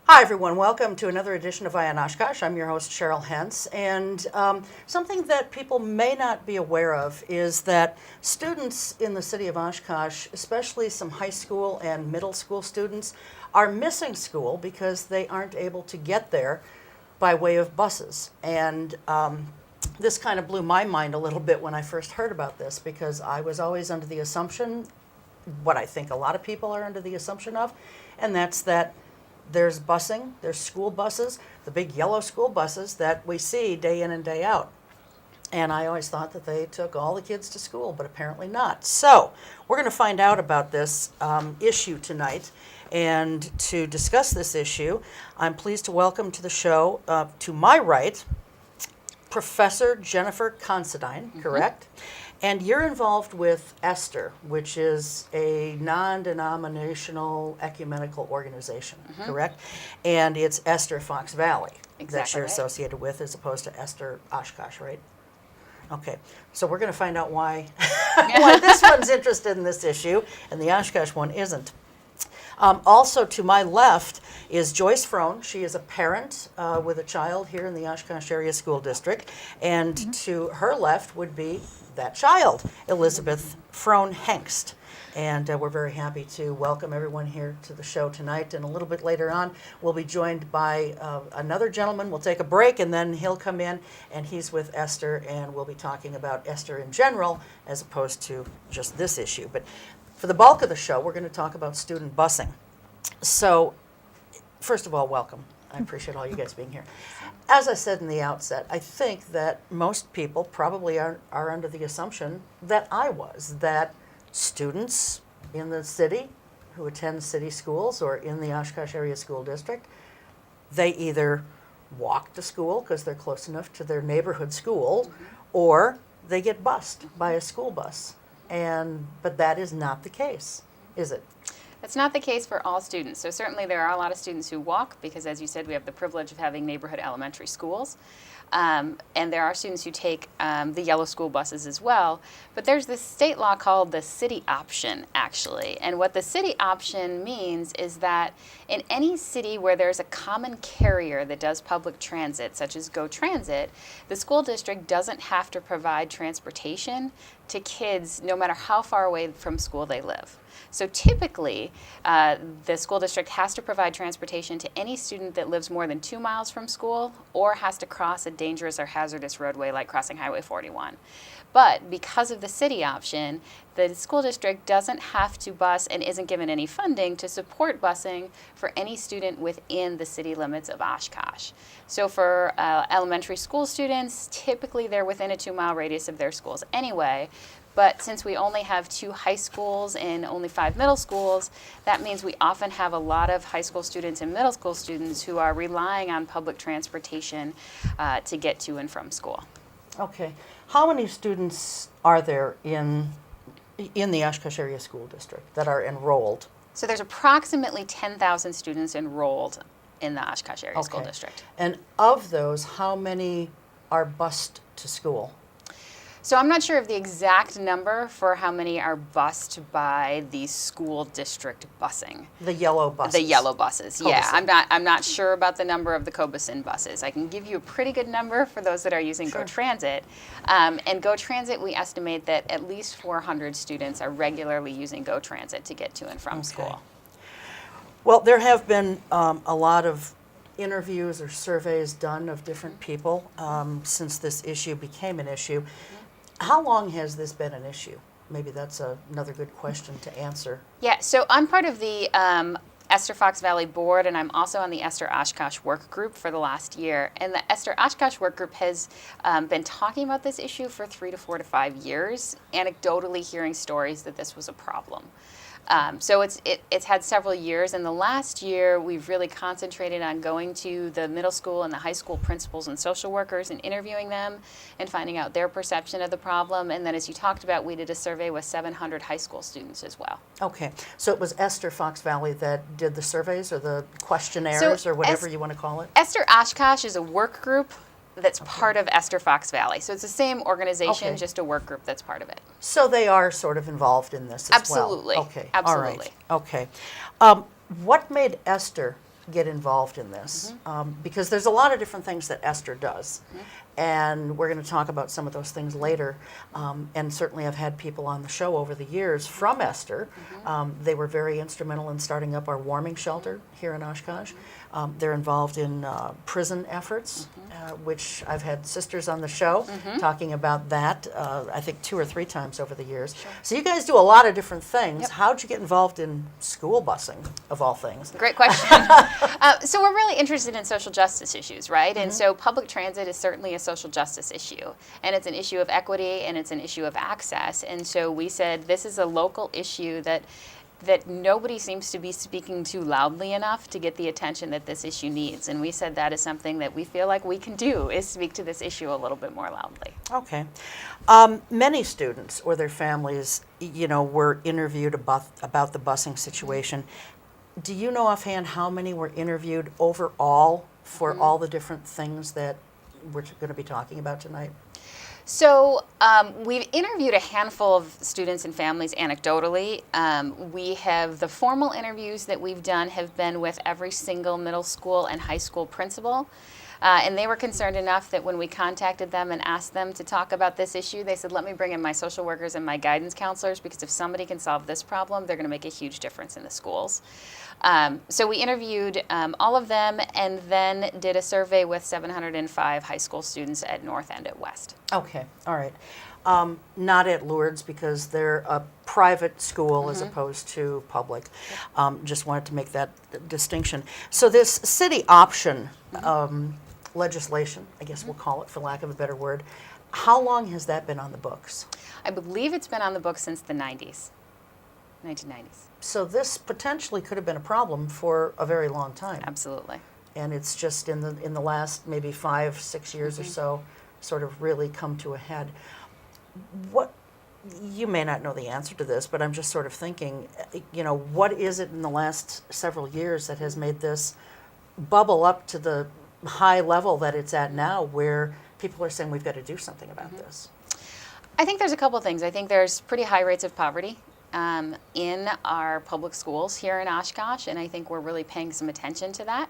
Hi everyone, welcome to another edition of Eye on Oshkosh. I'm your host Cheryl Hentz, and something that people may not be aware of is that students in the city of Oshkosh, especially some high school and middle school students, are missing school because they aren't able to get there by way of buses. And this kind of blew my mind a little bit when I first heard about this, because I was always under the assumption, what I think a lot of people are under the assumption of, and that's that there's busing, there's school buses, the big yellow school buses that we see day in and day out. And I always thought that they took all the kids to school, but apparently not. So we're going to find out about this issue tonight. And to discuss this issue, I'm pleased to welcome to the show, to my right, Professor Jennifer Considine, correct? And you're involved with ESTHER, which is a non-denominational ecumenical organization, correct? And it's ESTHER Fox Valley that you're associated with, as opposed to ESTHER Oshkosh, right? Okay, so we're going to find out why, why this one's interested in this issue and the Oshkosh one isn't. Also to my left is Joyce Frone. She is a parent with a child here in the Oshkosh Area School District. And to her left would be that child, Elizabeth Frone Hengst. And we're very happy to welcome everyone here to the show tonight. And a little bit later on, we'll be joined by another gentleman. We'll take a break, and then he'll come in, and he's with ESTHER, and we'll be talking about ESTHER in general, as opposed to just this issue. But for the bulk of the show, we're going to talk about student busing. So, first of all, welcome. I appreciate all you guys being here. As I said in the outset, I think that most people probably are under the assumption that I was, that students in the city who attend city schools or in the Oshkosh Area School District, they either walk to school because they're close enough to their neighborhood school, or they get bused by a school bus. But that is not the case, is it? That's not the case for all students. So certainly there are a lot of students who walk because, as you said, we have the privilege of having neighborhood elementary schools. And there are students who take the yellow school buses as well. But there's this state law called the city option, actually. And what the city option means is that in any city where there's a common carrier that does public transit, such as Go Transit, the school district doesn't have to provide transportation to kids no matter how far away from school they live. So typically, the school district has to provide transportation to any student that lives more than 2 miles from school or has to cross a dangerous or hazardous roadway like crossing Highway 41. But because of the city option, the school district doesn't have to bus and isn't given any funding to support busing for any student within the city limits of Oshkosh. So for elementary school students, typically they're within a 2-mile radius of their schools anyway. But since we only have 2 high schools and only 5 middle schools, that means we often have a lot of high school students and middle school students who are relying on public transportation to get to and from school. Okay. How many students are there in the Oshkosh Area School District that are enrolled? So there's approximately 10,000 students enrolled in the Oshkosh Area School District. And of those, how many are bused to school? So I'm not sure of the exact number for how many are bused by the school district busing. The yellow buses. The yellow buses, Cobusin. yeah. I'm not sure about the number of the Cobusin buses. I can give you a pretty good number for those that are using Go Transit. And Go Transit, we estimate that at least 400 students are regularly using Go Transit to get to and from school. Well, there have been a lot of interviews or surveys done of different people since this issue became an issue. How long has this been an issue? Maybe that's another good question to answer. Yeah, so I'm part of the ESTHER Fox Valley Board, and I'm also on the ESTHER Oshkosh Work Group for the last year. And the ESTHER Oshkosh Work Group has been talking about this issue for 3 to 4 to 5 years, anecdotally hearing stories that this was a problem. So it's had several years. In the last year, we've really concentrated on going to the middle school and the high school principals and social workers and interviewing them and finding out their perception of the problem. And then, as you talked about, we did a survey with 700 high school students as well. Okay. So it was ESTHER Fox Valley that did the surveys or the questionnaires or whatever you want to call it? ESTHER Oshkosh is a work group that's part of ESTHER Fox Valley. So it's the same organization, just a work group that's part of it. So they are sort of involved in this as Absolutely. well? Okay. Absolutely. All right. Okay. What made ESTHER get involved in this? Because there's a lot of different things that ESTHER does. And we're going to talk about some of those things later. And certainly I've had people on the show over the years from ESTHER. They were very instrumental in starting up our warming shelter here in Oshkosh. They're involved in prison efforts, which I've had sisters on the show talking about that, I think 2 or 3 times over the years. So you guys do a lot of different things. How'd you get involved in school busing, of all things? Great question. So we're really interested in social justice issues, right? And so public transit is certainly a social justice issue. And it's an issue of equity, and it's an issue of access. And so we said this is a local issue that nobody seems to be speaking to loudly enough to get the attention that this issue needs. And we said that is something that we feel like we can do, is speak to this issue a little bit more loudly. Okay. Many students or their families, were interviewed about the busing situation. Do you know offhand how many were interviewed overall for all the different things that we're going to be talking about tonight? So we've interviewed a handful of students and families anecdotally. We have the formal interviews that we've done have been with every single middle school and high school principal. And they were concerned enough that when we contacted them and asked them to talk about this issue, they said, let me bring in my social workers and my guidance counselors, because if somebody can solve this problem, they're going to make a huge difference in the schools. So we interviewed all of them and then did a survey with 705 high school students at North and at West. Okay, all right. Not at Lourdes because they're a private school as opposed to public. Just wanted to make that distinction. So this city option legislation, I guess we'll call it for lack of a better word, how long has that been on the books? I believe it's been on the books since the 1990s. So this potentially could have been a problem for a very long time. Absolutely. And it's just in the last maybe 5-6 years or so sort of really come to a head. What, you may not know the answer to this, but I'm just sort of thinking, what is it in the last several years that has made this bubble up to the high level that it's at now, where people are saying we've got to do something about this? I think there's a couple things. I think there's pretty high rates of poverty in our public schools here in Oshkosh, and I think we're really paying some attention to that.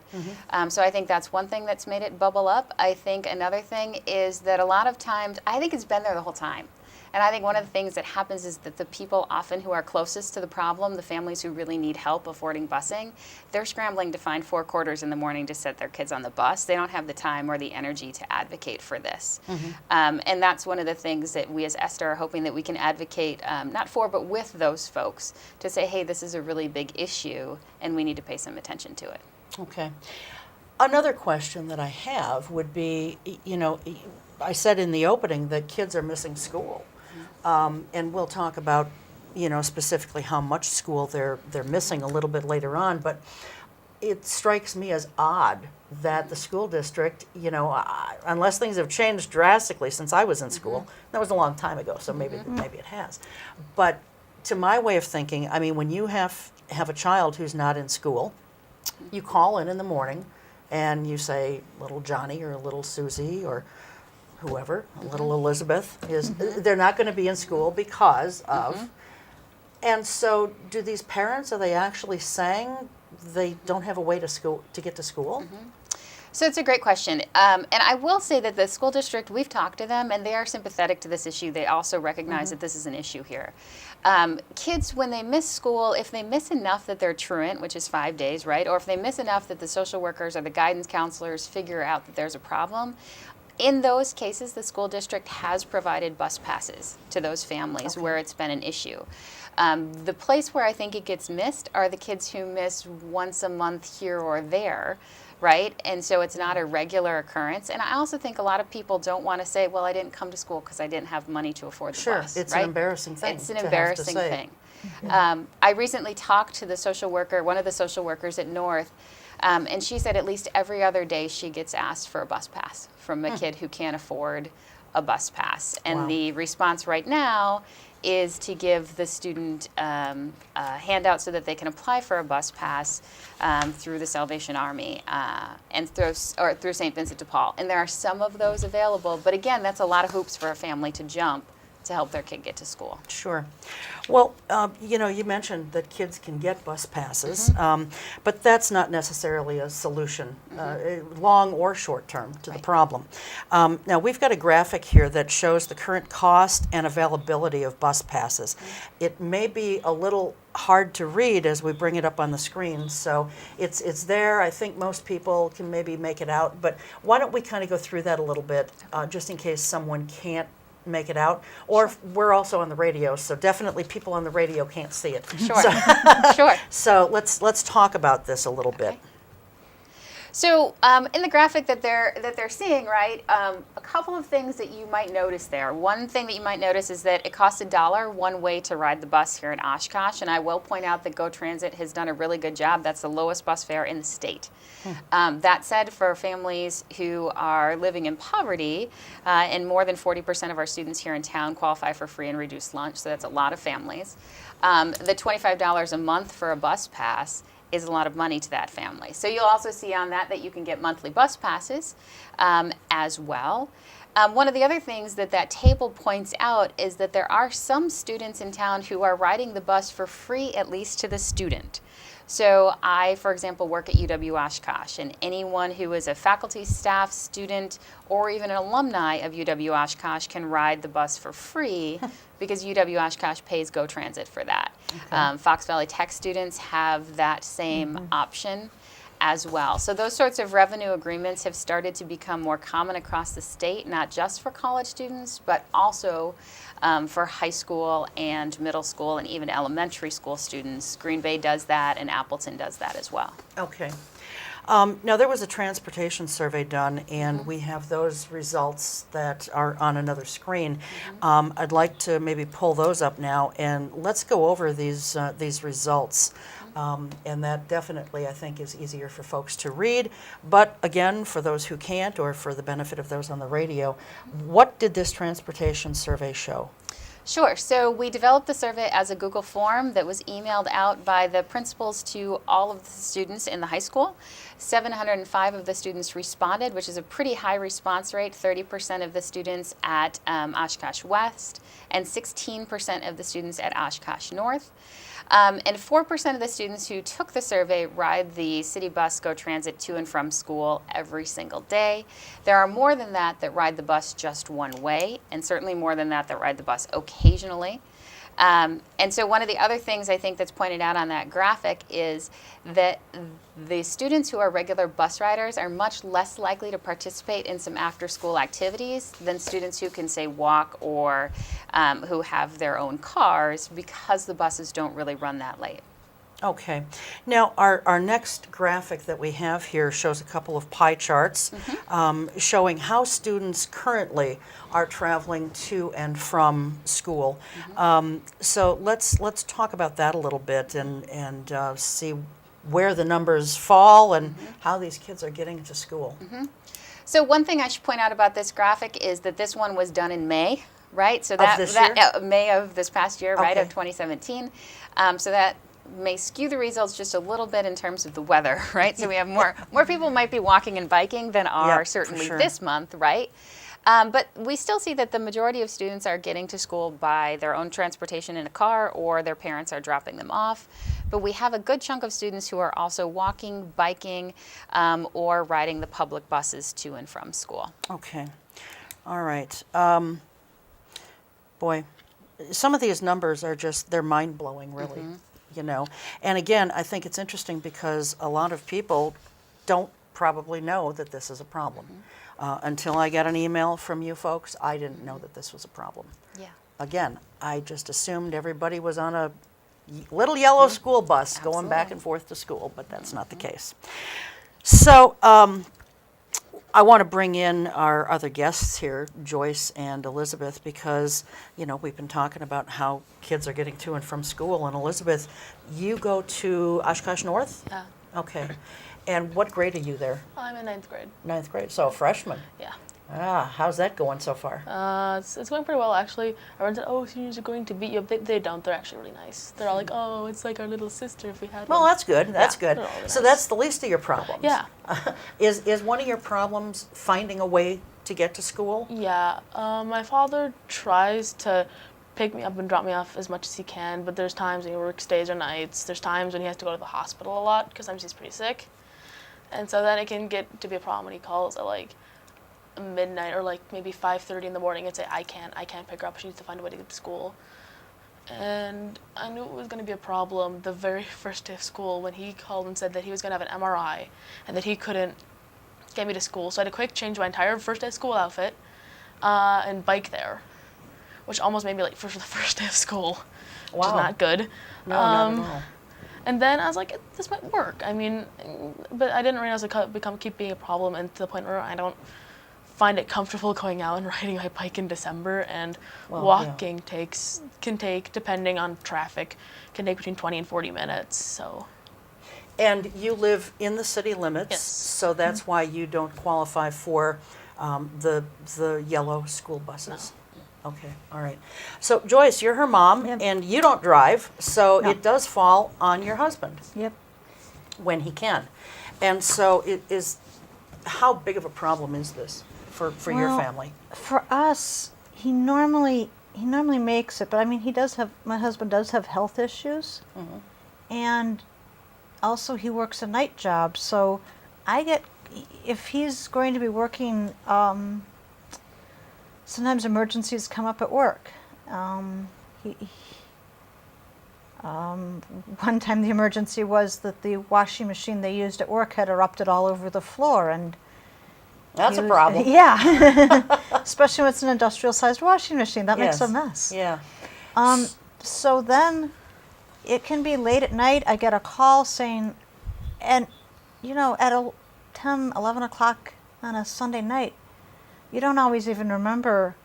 So I think that's one thing that's made it bubble up. I think another thing is that a lot of times, I think it's been there the whole time. And I think one of the things that happens is that the people often who are closest to the problem, the families who really need help affording busing, they're scrambling to find 4 quarters in the morning to set their kids on the bus. They don't have the time or the energy to advocate for this. And that's one of the things that we as ESTHER are hoping that we can advocate, not for, but with those folks, to say, hey, this is a really big issue and we need to pay some attention to it. Okay. Another question that I have would be, I said in the opening that kids are missing school. And we'll talk about, specifically how much school they're missing a little bit later on. But it strikes me as odd that the school district, unless things have changed drastically since I was in school, that was a long time ago, so maybe it has. But to my way of thinking, I mean, when you have a child who's not in school, you call in the morning and you say, little Johnny or little Susie or whoever, little Elizabeth, they're not going to be in school because of. And so do these parents, are they actually saying they don't have a way to get to school? So it's a great question. And I will say that the school district, we've talked to them and they are sympathetic to this issue. They also recognize that this is an issue here. Kids, when they miss school, if they miss enough that they're truant, which is 5 days, right? Or if they miss enough that the social workers or the guidance counselors figure out that there's a problem, in those cases, the school district has provided bus passes to those families where it's been an issue. The place where I think it gets missed are the kids who miss once a month here or there, right? And so it's not a regular occurrence. And I also think a lot of people don't want to say, well, I didn't come to school because I didn't have money to afford the bus. Sure, it's right? an embarrassing thing. It's an embarrassing thing. I recently talked to the social worker, one of the social workers at North, and she said at least every other day she gets asked for a bus pass from a kid who can't afford a bus pass. And the response right now is to give the student a handout so that they can apply for a bus pass through the Salvation Army and through St. Vincent de Paul. And there are some of those available, but again, that's a lot of hoops for a family to jump to help their kid get to school. Sure. Well, you mentioned that kids can get bus passes, but that's not necessarily a solution, long or short term, to the problem. Now, we've got a graphic here that shows the current cost and availability of bus passes. It may be a little hard to read as we bring it up on the screen, so it's there. I think most people can maybe make it out, but why don't we kind of go through that a little bit, just in case someone can't make it out, or we're also on the radio, so definitely people on the radio can't see it. Sure. So, Sure. so let's talk about this a little bit. So in the graphic that they're seeing, right, a couple of things that you might notice there. One thing that you might notice is that it costs $1 one way to ride the bus here in Oshkosh, and I will point out that Go Transit has done a really good job. That's the lowest bus fare in the state. That said, for families who are living in poverty, and more than 40% of our students here in town qualify for free and reduced lunch, so that's a lot of families, the $25 a month for a bus pass is a lot of money to that family. So you'll also see on that you can get monthly bus passes as well. One of the other things that table points out is that there are some students in town who are riding the bus for free, at least to the student. So I, for example, work at UW Oshkosh, and anyone who is a faculty, staff, student, or even an alumni of UW Oshkosh can ride the bus for free because UW Oshkosh pays Go Transit for that. Okay. Fox Valley Tech students have that same option as well. So those sorts of revenue agreements have started to become more common across the state, not just for college students, but also for high school and middle school and even elementary school students. Green Bay does that, and Appleton does that as well. Okay. Now, there was a transportation survey done, and we have those results that are on another screen. I'd like to maybe pull those up now, and let's go over these results. And that definitely, I think, is easier for folks to read. But again, for those who can't, or for the benefit of those on the radio, what did this transportation survey show? Sure. So we developed the survey as a Google form that was emailed out by the principals to all of the students in the high school. 705 of the students responded, which is a pretty high response rate, 30% of the students at Oshkosh West and 16% of the students at Oshkosh North. And 4% of the students who took the survey ride the city bus Go Transit to and from school every single day. There are more than that ride the bus just one way, and certainly more than that ride the bus occasionally. And so one of the other things I think that's pointed out on that graphic is that the students who are regular bus riders are much less likely to participate in some after-school activities than students who can, say, walk or who have their own cars, because the buses don't really run that late. Okay. Now, our next graphic that we have here shows a couple of pie charts showing how students currently are traveling to and from school. So let's talk about that a little bit and see where the numbers fall and how these kids are getting to school. So one thing I should point out about this graphic is that this one was done in May, right? So May of this past year, right, of 2017. So that may skew the results just a little bit in terms of the weather, right? So we have more people might be walking and biking than are certainly this month, right? But we still see that the majority of students are getting to school by their own transportation in a car, or their parents are dropping them off. But we have a good chunk of students who are also walking, biking, or riding the public buses to and from school. Okay. All right. Boy, some of these numbers are they're mind-blowing, really. You know, and again, I think it's interesting because a lot of people don't probably know that this is a problem. Until I got an email from you folks, I didn't know that this was a problem. Yeah. Again, I just assumed everybody was on a little yellow school bus going back and forth to school, but that's not the case. So I want to bring in our other guests here, Joyce and Elizabeth, because, you know, we've been talking about how kids are getting to and from school. And Elizabeth, you go to Oshkosh North? Yeah. Okay. And what grade are you there? I'm in 9th grade. 9th grade, so a freshman. Yeah. How's that going so far? It's going pretty well, actually. Everyone said, oh, seniors are going to beat you up. They don't. They're actually really nice. They're all like, oh, it's like our little sister if we had Well, one. that's good. That's good. they're all really So nice. that's the least of your problems. Yeah. Is one of your problems finding a way to get to school? Yeah, my father tries to pick me up and drop me off as much as he can, but there's times when he works days or nights. There's times when he has to go to the hospital a lot because sometimes he's pretty sick. And so then it can get to be a problem when he calls at like midnight or like maybe 5:30 in the morning and say, I can't pick her up. She needs to find a way to get to school. And I knew it was going to be a problem the very first day of school when he called and said that he was going to have an MRI and that he couldn't get me to school. So I had to quick change my entire first day of school outfit and bike there, which almost made me late for the first day of school, which is not good. No, not at all. And then I was like, this might work. I mean, but I didn't realize it could keep being a problem, and to the point where I don't find it comfortable going out and riding my bike in December, and walking can take, depending on traffic, can take between 20 and 40 minutes. So. And you live in the city limits, Yes. so that's why you don't qualify for the yellow school buses. No. Okay, all right. So Joyce, you're her mom, Yep. and you don't drive, so No. it does fall on your husband Yep. when he can. And so it is, how big of a problem is this for your Well, family? For us, he normally makes it, but I mean, my husband does have health issues, and also he works a night job, so if he's going to be working, sometimes emergencies come up at work. One time the emergency was that the washing machine they used at work had erupted all over the floor, and That's a problem. Yeah, especially when it's an industrial-sized washing machine. That makes a Yes. mess. Yeah. So then it can be late at night. I get a call saying, and at 10, 11 o'clock on a Sunday night, you don't always even remember.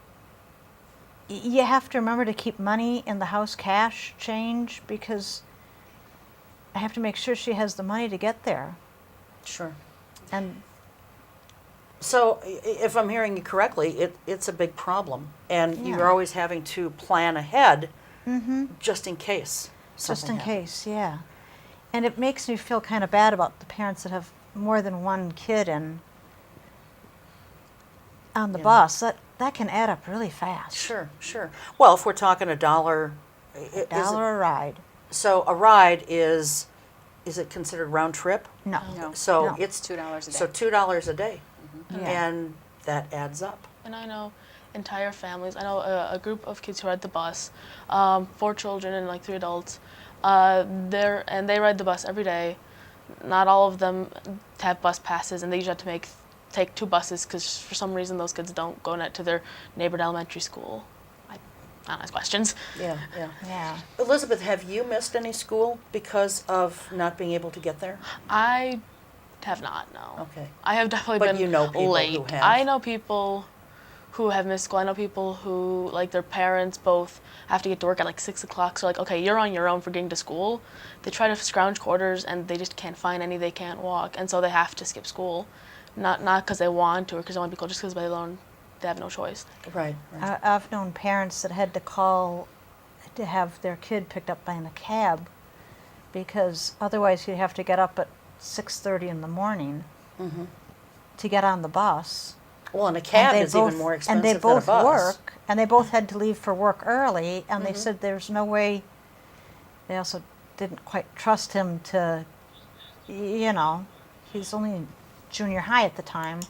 You have to remember to keep money in the house, cash, change, because I have to make sure she has the money to get there. Sure. And So if I'm hearing you correctly, it's a big problem, and Yeah. you're always having to plan ahead mm-hmm. just in case Just something in happens. case, yeah. And it makes me feel kind of bad about the parents that have more than one kid on the Yeah. bus. That can add up really fast. Sure, sure. Well, if we're talking $1, $1 a ride. so a ride is it considered round trip? No. No. So No. it's $2 a day. So $2 a day, Yeah. and that adds up. And I know entire families. I know a group of kids who ride the bus, 4 children and like 3 adults. They ride the bus every day. Not all of them have bus passes, and they usually have to take 2 buses because for some reason those kids don't go to their neighborhood elementary school. I don't ask questions. Yeah, yeah. Yeah. Elizabeth, have you missed any school because of not being able to get there? I have not, no. Okay. I have definitely But been you know people late. who have. I know people who have missed school. I know people who, like, their parents both have to get to work at like 6 o'clock. So like, okay, you're on your own for getting to school. They try to scrounge quarters and they just can't find any. They can't walk, and so they have to skip school, not because they want to or because they want to be cool, just because they have no choice. Right, right. I've known parents that had to call to have their kid picked up by a cab because otherwise you'd have to get up at 6:30 in the morning Mm-hmm. to get on the bus. Well, and a cab they is even both- more and expensive they both than a bus. work, and they both had to leave for work early, and Mm-hmm. they said there's no way. They also didn't quite trust him to, he's only in junior high at the time.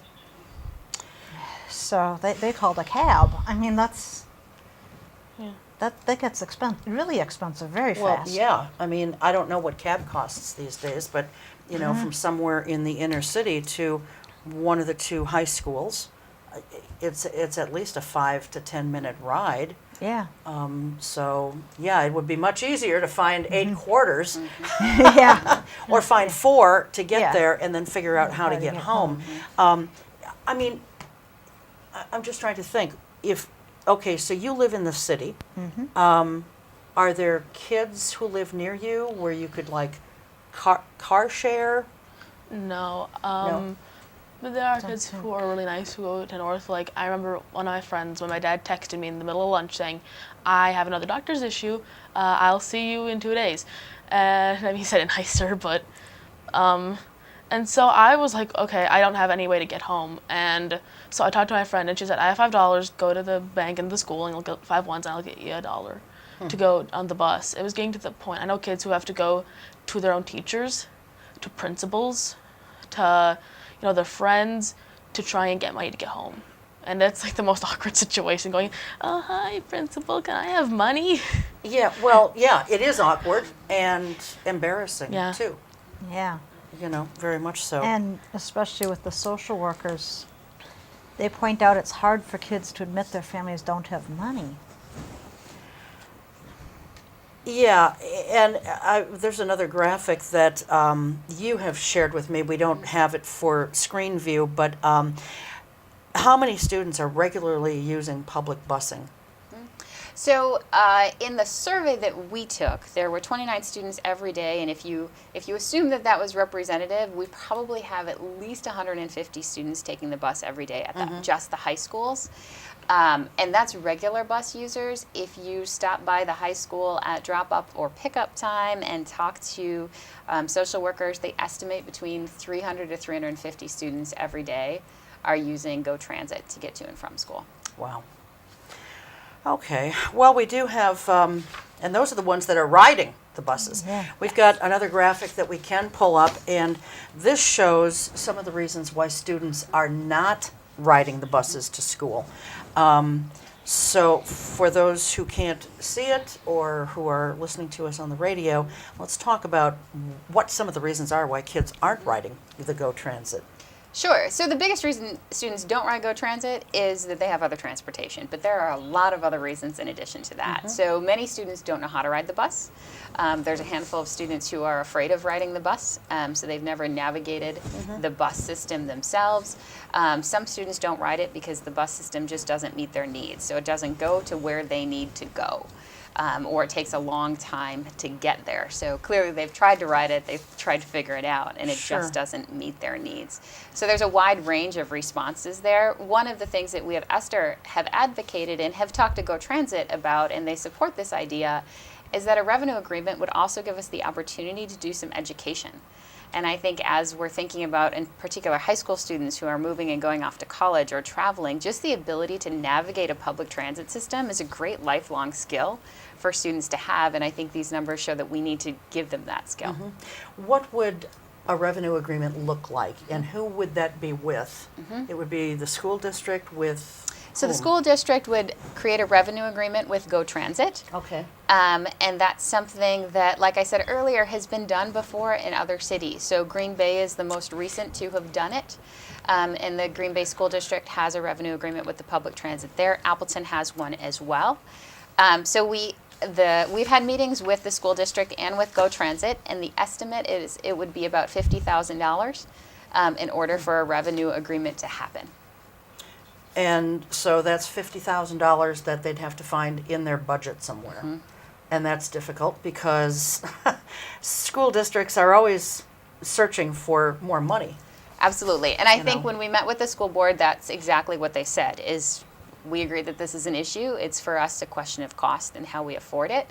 So they called a cab. I mean, that's Yeah. that gets really expensive very Well, fast. yeah. I mean, I don't know what cab costs these days, but from somewhere in the inner city to one of the 2 high schools, it's at least a 5 to 10 minute ride. Yeah. So yeah, it would be much easier to find 8 quarters Yeah. or find 4 to get Yeah. there and then figure out how to get home. I mean, I'm just trying to think. So you live in the city. Are there kids who live near you where you could like car share? No. No. But there are kids who are really nice who go to North. Like, I remember one of my friends when my dad texted me in the middle of lunch saying, I have another doctor's issue. I'll see you in 2 days. And I mean, he said it nicer, but, And so I was like, okay, I don't have any way to get home. And so I talked to my friend, and she said, I have $5, go to the bank and the school, and you'll get 5 ones, and I'll get you $1 to go on the bus. It was getting to the point, I know kids who have to go to their own teachers, to principals, to, their friends, to try and get money to get home. And that's like the most awkward situation, going, oh, hi, principal, can I have money? Yeah, well, yeah, it is awkward and embarrassing, Yeah. too. Yeah. Very much so. And especially with the social workers, they point out it's hard for kids to admit their families don't have money. Yeah, and there's another graphic that you have shared with me. We don't have it for screen view, but how many students are regularly using public busing? So in the survey that we took, there were 29 students every day, and if you assume that was representative, we probably have at least 150 students taking the bus every day at just the high schools. And that's regular bus users. If you stop by the high school at drop-up or pickup time and talk to social workers, they estimate between 300 to 350 students every day are using Go Transit to get to and from school. Wow. Okay. Well, we do have, and those are the ones that are riding the buses. Yeah. We've got another graphic that we can pull up, and this shows some of the reasons why students are not riding the buses to school. So for those who can't see it or who are listening to us on the radio, let's talk about what some of the reasons are why kids aren't riding the Go Transit. Sure. So the biggest reason students don't ride Go Transit is that they have other transportation, but there are a lot of other reasons in addition to that. So many students don't know how to ride the bus. There's a handful of students who are afraid of riding the bus, so they've never navigated the bus system themselves. Some students don't ride it because the bus system just doesn't meet their needs, so it doesn't go to where they need to go. Or it takes a long time to get there. So clearly they've tried to ride it, they've tried to figure it out, and it just doesn't meet their needs. So there's a wide range of responses there. One of the things that we at ESTHER have advocated and have talked to Go Transit about, and they support this idea, is that a revenue agreement would also give us the opportunity to do some education. And I think as we're thinking about, in particular, high school students who are moving and going off to college or traveling, just the ability to navigate a public transit system is a great lifelong skill for students to have, and I think these numbers show that we need to give them that skill. What would a revenue agreement look like, and who would that be with? It would be the school district with So the whom? school district would create a revenue agreement with Go Transit. Okay. And that's something that, like I said earlier, has been done before in other cities. So Green Bay is the most recent to have done it. And the Green Bay School District has a revenue agreement with the public transit there. Appleton has one as well. So we've had meetings with the school district and with Go Transit, and the estimate is it would be about $50,000 in order for a revenue agreement to happen. And so that's $50,000 that they'd have to find in their budget somewhere. And that's difficult because school districts are always searching for more money. Absolutely. And I You think know. when we met with the school board, that's exactly what they said, is we agree that this is an issue. It's for us a question of cost and how we afford it.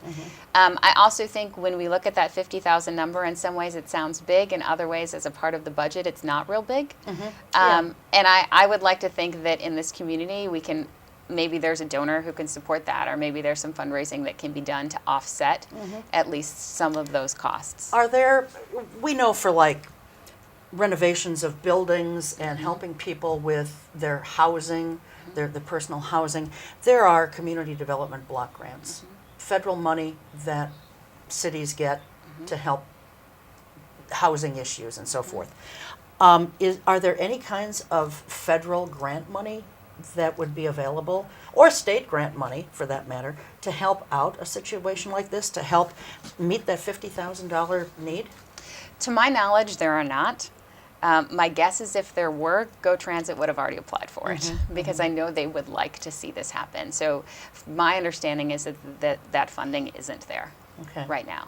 I also think when we look at that 50,000 number, in some ways it sounds big, in other ways as a part of the budget it's not real big. And I would like to think that in this community we can, maybe there's a donor who can support that, or maybe there's some fundraising that can be done to offset at least some of those costs. Are there, we know for like renovations of buildings and helping people with their housing, their personal housing, there are community development block grants, federal money that cities get to help housing issues and so forth. Are there any kinds of federal grant money that would be available, or state grant money for that matter, to help out a situation like this, to help meet that $50,000 need? To my knowledge, there are not. My guess is if there were, Go Transit would have already applied for it, because I know they would like to see this happen. So my understanding is that funding isn't there right now.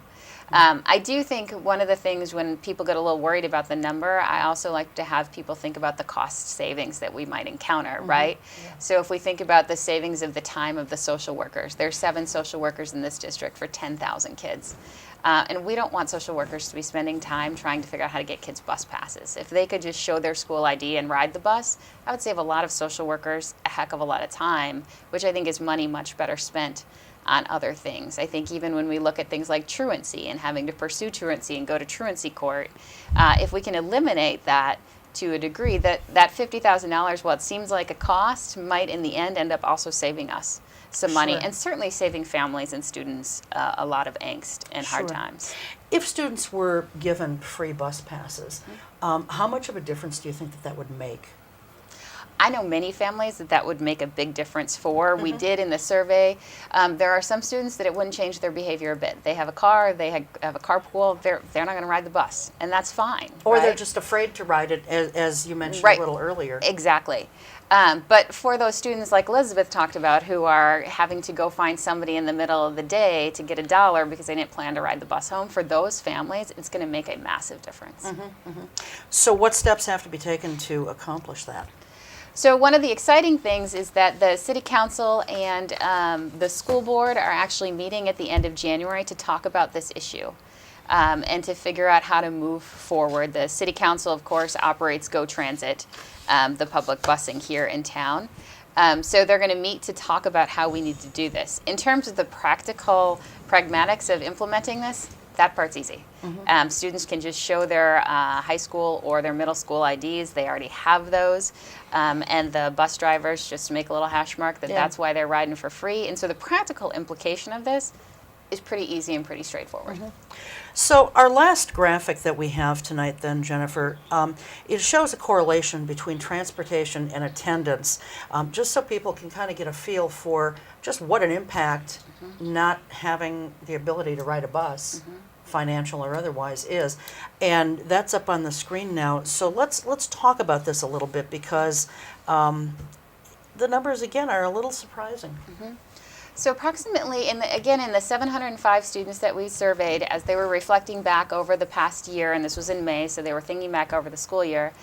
I do think one of the things when people get a little worried about the number, I also like to have people think about the cost savings that we might encounter, right? So if we think about the savings of the time of the social workers, there's 7 social workers in this district for 10,000 kids. And we don't want social workers to be spending time trying to figure out how to get kids bus passes. If they could just show their school ID and ride the bus, that would save a lot of social workers a heck of a lot of time, which I think is money much better spent on other things. I think even when we look at things like truancy and having to pursue truancy and go to truancy court, if we can eliminate that to a degree, that $50,000, while it seems like a cost, might in the end end up also saving us some money, Sure. and certainly saving families and students a lot of angst and hard Sure. times. If students were given free bus passes, how much of a difference do you think that that would make? I know many families that would make a big difference for. We did in the survey. There are some students that it wouldn't change their behavior a bit. They have a car, they have a carpool, they're not going to ride the bus, and that's fine. Or they're right? just afraid to ride it, as you mentioned Right. a little earlier. Exactly. But for those students like Elizabeth talked about who are having to go find somebody in the middle of the day to get $1 because they didn't plan to ride the bus home, for those families, it's going to make a massive difference. So what steps have to be taken to accomplish that? So one of the exciting things is that the City Council and the school board are actually meeting at the end of January to talk about this issue and to figure out how to move forward. The City Council, of course, operates Go Transit, the public busing here in town. So they're going to meet to talk about how we need to do this. In terms of the practical pragmatics of implementing this, that part's easy. Students can just show their high school or their middle school IDs. They already have those. And the bus drivers just make a little hash mark that that's why they're riding for free. And so the practical implication of this is pretty easy and pretty straightforward. So our last graphic that we have tonight then, Jennifer, it shows a correlation between transportation and attendance, just so people can kind of get a feel for just what an impact not having the ability to ride a bus, financial or otherwise, is. And that's up on the screen now. So let's talk about this a little bit, because the numbers, again, are a little surprising. So approximately, in the 705 students that we surveyed, as they were reflecting back over the past year, and this was in May, so they were thinking back over the school year,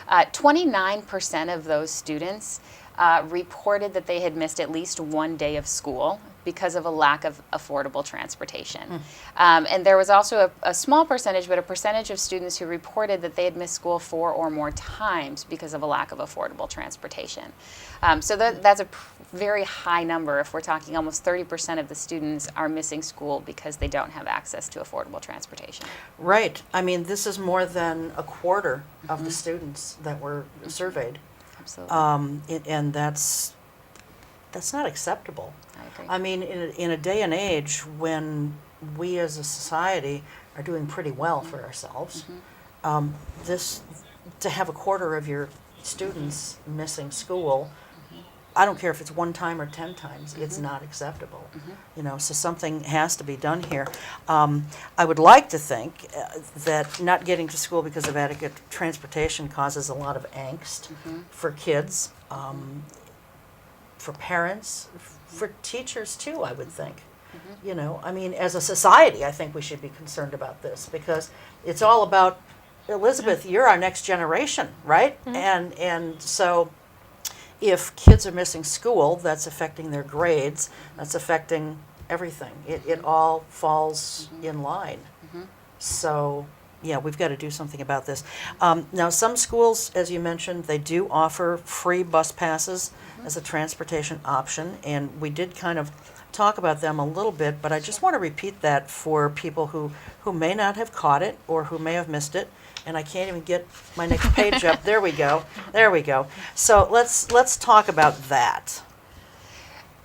29% of those students reported that they had missed at least one day of school because of a lack of affordable transportation. And there was also a small percentage, but a percentage of students who reported that they had missed school 4 or more times because of a lack of affordable transportation. So that's a very high number. If we're talking almost 30% of the students are missing school because they don't have access to affordable transportation. Right. I mean, this is more than a quarter of the students that were surveyed. Absolutely. And that's not acceptable. I agree. I mean, in a day and age when we as a society are doing pretty well for ourselves, this, to have a quarter of your students missing school, I don't care if it's 1 time or 10 times, it's not acceptable. You know, so something has to be done here. I would like to think that not getting to school because of adequate transportation causes a lot of angst for kids, for parents, for teachers too, I would think. You know, I mean, as a society, I think we should be concerned about this, because it's all about, Elizabeth, you're our next generation, right? And so if kids are missing school, that's affecting their grades, that's affecting everything. It all falls in line. So, yeah, we've got to do something about this. Now, some schools, as you mentioned, they do offer free bus passes as a transportation option, and we did kind of talk about them a little bit, but I just want to repeat that for people who may not have caught it or who may have missed it. And I can't even get my next page up. There we go. There we go. So let's talk about that.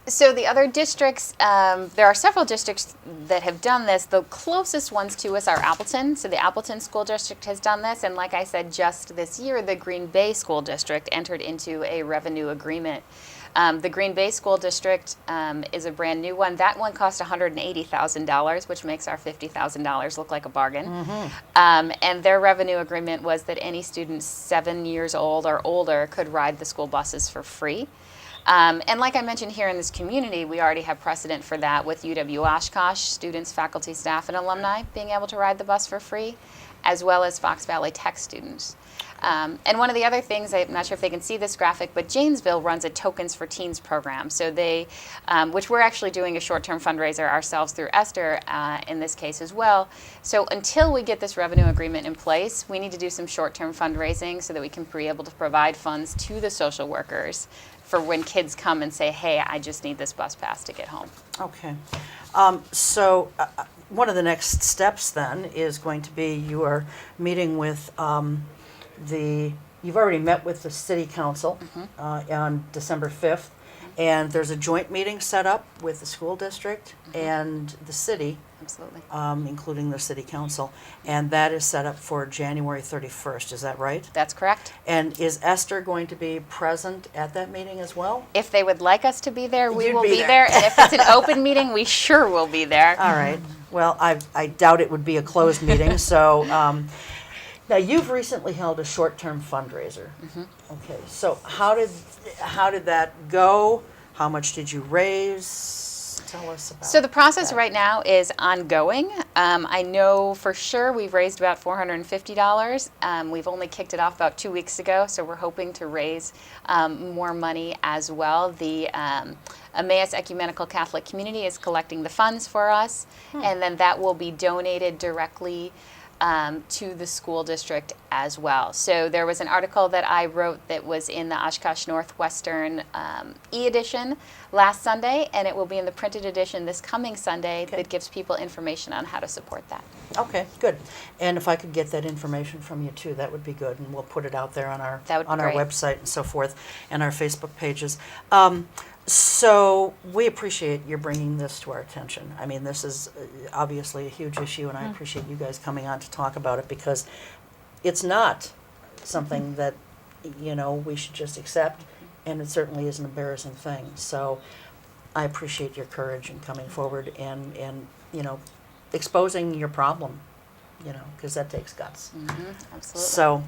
So the other districts, there are several districts that have done this. The closest ones to us are Appleton. So the Appleton School District has done this. And like I said, just this year, the Green Bay School District entered into a revenue agreement. The Green Bay School District is a brand new one. That one cost $180,000, which makes our $50,000 look like a bargain. And their revenue agreement was that any student 7 years old or older could ride the school buses for free. And like I mentioned, here in this community, we already have precedent for that with UW Oshkosh, students, faculty, staff, and alumni being able to ride the bus for free, as well as Fox Valley Tech students. And one of the other things, I'm not sure if they can see this graphic, but Janesville runs a Tokens for Teens program. So they, which we're actually doing a short-term fundraiser ourselves through ESTHER in this case as well. So until we get this revenue agreement in place, we need to do some short-term fundraising so that we can be able to provide funds to the social workers for when kids come and say, hey, I just need this bus pass to get home. Okay. So one of the next steps then is going to be you are meeting with you've already met with the city council on December 5th, and there's a joint meeting set up with the school district and the city, Absolutely. including the city council, and that is set up for January 31st. Is that right? That's correct. And is ESTHER going to be present at that meeting as well? If they would like us to be there, we You'd will be be there. there. And if it's an open meeting, we sure will be there. All right. Well, I doubt it would be a closed meeting, so now you've recently held a short-term fundraiser. Okay, so how did that go? How much did you raise? Tell us about So the process that. right now is ongoing. I know for sure we've raised about $450. We've only kicked it off about 2 weeks ago, so we're hoping to raise more money as well. The Emmaus Ecumenical Catholic Community is collecting the funds for us, and then that will be donated directly to the school district as well. So there was an article that I wrote that was in the Oshkosh Northwestern e-edition last Sunday, and it will be in the printed edition this coming Sunday that gives people information on how to support that. Okay, good. And if I could get that information from you too, that would be good, and we'll put it out there on our That would be on our great. website and so forth, and our Facebook pages. So we appreciate your bringing this to our attention. I mean, this is obviously a huge issue, and I appreciate you guys coming on to talk about it, because it's not something that, we should just accept, and it certainly is an embarrassing thing. So I appreciate your courage in coming forward and exposing your problem, because that takes guts. Absolutely. So,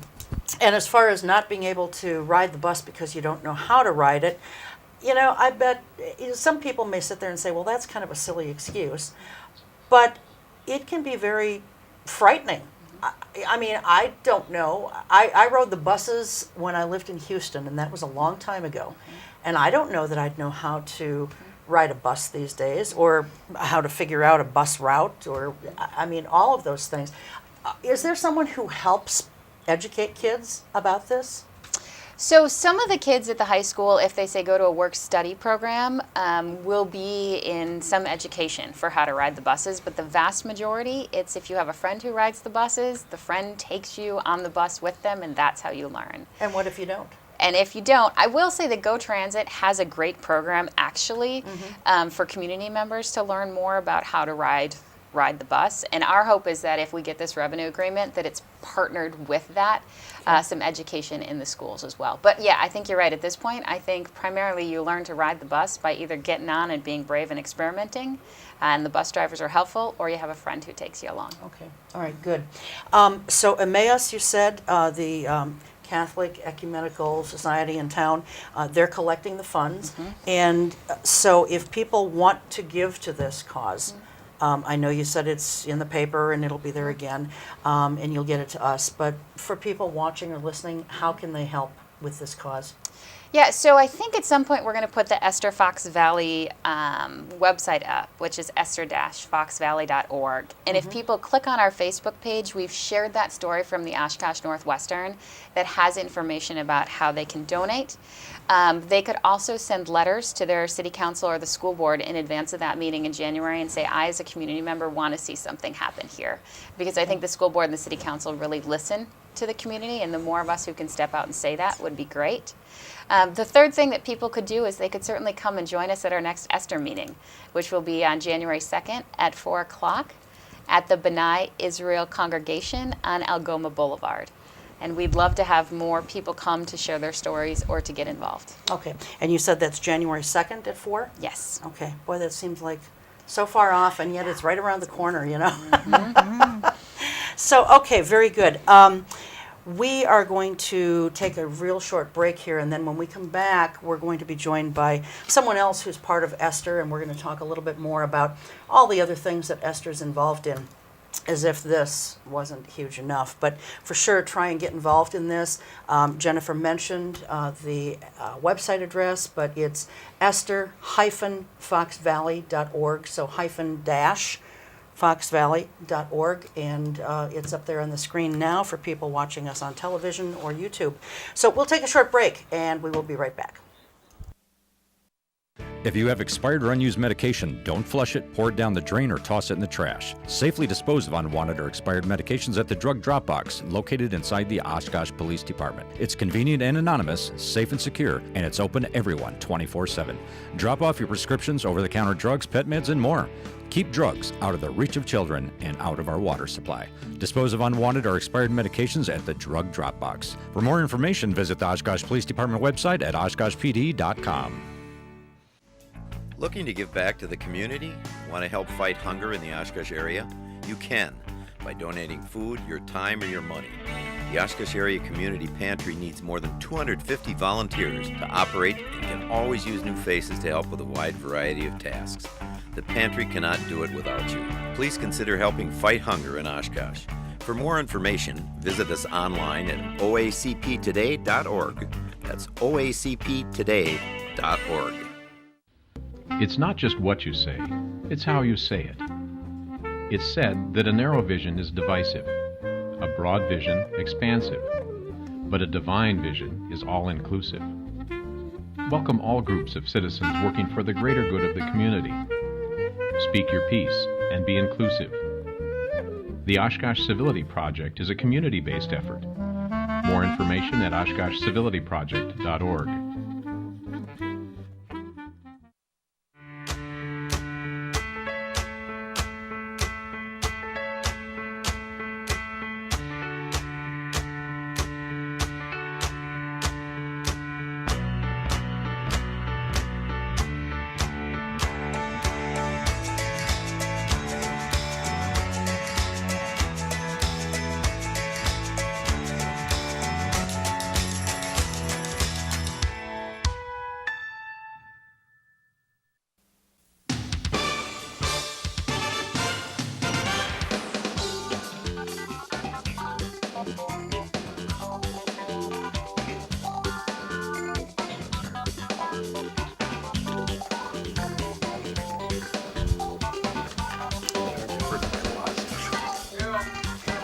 and as far as not being able to ride the bus because you don't know how to ride it, I bet some people may sit there and say, well, that's kind of a silly excuse, but it can be very frightening. I mean, I don't know. I rode the buses when I lived in Houston, and that was a long time ago. And I don't know that I'd know how to ride a bus these days, or how to figure out a bus route, or, I mean, all of those things. Is there someone who helps educate kids about this? So some of the kids at the high school, if they say go to a work-study program, will be in some education for how to ride the buses. But the vast majority, it's if you have a friend who rides the buses, the friend takes you on the bus with them, and that's how you learn. And what if you don't? And if you don't, I will say that Go Transit has a great program, actually, for community members to learn more about how to ride the bus. And our hope is that if we get this revenue agreement, that it's partnered with that, some education in the schools as well. But yeah, I think you're right. At this point, I think primarily you learn to ride the bus by either getting on and being brave and experimenting, and the bus drivers are helpful, or you have a friend who takes you along. Okay, all right, good. So Emmaus, you said, the Catholic Ecumenical Society in town, they're collecting the funds. And so if people want to give to this cause, I know you said it's in the paper and it'll be there again, and you'll get it to us, but for people watching or listening, how can they help with this cause? Yeah, so I think at some point we're going to put the Esther Fox Valley website up, which is esther-foxvalley.org. And if people click on our Facebook page, we've shared that story from the Oshkosh Northwestern that has information about how they can donate. They could also send letters to their city council or the school board in advance of that meeting in January and say, I, as a community member, want to see something happen here. Because I think the school board and the city council really listen to the community, and the more of us who can step out and say that would be great. The third thing that people could do is they could certainly come and join us at our next ESTHER meeting, which will be on January 2nd at 4 o'clock at the B'nai Israel Congregation on Algoma Boulevard. And we'd love to have more people come to share their stories or to get involved. Okay, and you said that's January 2nd at 4? Yes. Okay, boy, that seems like so far off, and yet it's right around the corner, So, okay, very good. We are going to take a real short break here, and then when we come back, we're going to be joined by someone else who's part of ESTHER, and we're going to talk a little bit more about all the other things that ESTHER's involved in. as if this wasn't huge enough. But for sure, try and get involved in this. Jennifer mentioned the website address, but it's esther-foxvalley.org, so hyphen dash foxvalley.org, and it's up there on the screen now for people watching us on television or YouTube. So we'll take a short break, and we will be right back. If you have expired or unused medication, don't flush it, pour it down the drain, or toss it in the trash. Safely dispose of unwanted or expired medications at the drug drop box located inside the Oshkosh Police Department. It's convenient and anonymous, safe and secure, and it's open to everyone 24/7. Drop off your prescriptions, over-the-counter drugs, pet meds, and more. Keep drugs out of the reach of children and out of our water supply. Dispose of unwanted or expired medications at the drug drop box. For more information, visit the Oshkosh Police Department website at oshkoshpd.com. Looking to give back to the community? Want to help fight hunger in the Oshkosh area? You can by donating food, your time, or your money. The Oshkosh Area Community Pantry needs more than 250 volunteers to operate and can always use new faces to help with a wide variety of tasks. The pantry cannot do it without you. Please consider helping fight hunger in Oshkosh. For more information, visit us online at oacptoday.org. That's oacptoday.org. It's not just what you say, it's how you say it. It's said that a narrow vision is divisive, a broad vision expansive, but a divine vision is all-inclusive. Welcome all groups of citizens working for the greater good of the community. Speak your piece and be inclusive. The Oshkosh Civility Project is a community-based effort. More information at oshkoshcivilityproject.org.